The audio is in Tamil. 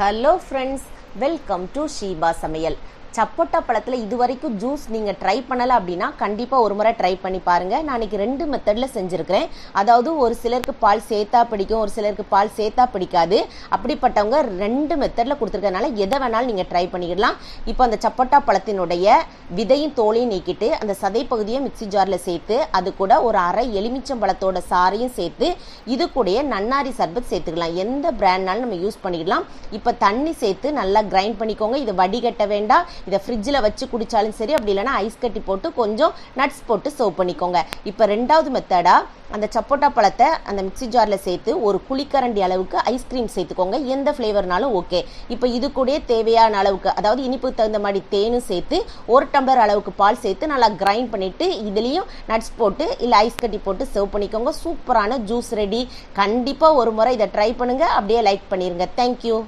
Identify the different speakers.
Speaker 1: Hello friends, welcome to Sheeba சமையல். சப்போட்டா பழத்தில் இது வரைக்கும் ஜூஸ் நீங்கள் ட்ரை பண்ணலை அப்படின்னா கண்டிப்பாக ஒரு முறை ட்ரை பண்ணி பாருங்கள். நான் இன்றைக்கி 2 மெத்தடில் செஞ்சுருக்கிறேன். அதாவது ஒரு சிலருக்கு பால் சேர்த்தா பிடிக்கும், ஒரு சிலருக்கு பால் சேர்த்தா பிடிக்காது. அப்படிப்பட்டவங்க 2 மெத்தடில் கொடுத்துருக்கனால எதை வேணாலும் நீங்கள் ட்ரை பண்ணிக்கலாம். இப்போ அந்த சப்போட்டா பழத்தினுடைய விதையும் தோலையும் நீக்கிட்டு அந்த சதை பகுதியை மிக்சி ஜாரில் சேர்த்து அது கூட ஒரு அரை எலுமிச்சம்பழத்தோட சாறையும் சேர்த்து இது கூட நன்னாரி சர்பத் சேர்த்துக்கலாம். எந்த பிராண்ட்னாலும் நம்ம யூஸ் பண்ணிக்கலாம். இப்போ தண்ணி சேர்த்து நல்லா கிரைண்ட் பண்ணிக்கோங்க. இது வடிகட்ட வேண்டாம். இதை ஃப்ரிட்ஜில் வச்சு குடித்தாலும் சரி, அப்படி இல்லைனா ஐஸ் கட்டி போட்டு கொஞ்சம் நட்ஸ் போட்டு சர்வ் பண்ணிக்கோங்க. இப்போ 2வது மெத்தடாக அந்த சப்போட்டா பழத்தை அந்த மிக்சி ஜாரில் சேர்த்து ஒரு குழிக்கரண்டி அளவுக்கு ஐஸ்கிரீம் சேர்த்துக்கோங்க. எந்த ஃப்ளேவர்னாலும் ஓகே. இப்போ இது கூட தேவையான அளவுக்கு, அதாவது இனிப்புக்கு தகுந்த மாதிரி தேனும் சேர்த்து 1 டம்ளர் அளவுக்கு பால் சேர்த்து நல்லா கிரைண்ட் பண்ணிவிட்டு இதுலேயும் நட்ஸ் போட்டு இல்லை ஐஸ் கட்டி போட்டு சர்வ் பண்ணிக்கோங்க. சூப்பரான ஜூஸ் ரெடி. கண்டிப்பாக ஒரு முறை இதை ட்ரை பண்ணுங்கள். அப்படியே லைக் பண்ணிடுங்க. தேங்க்யூ.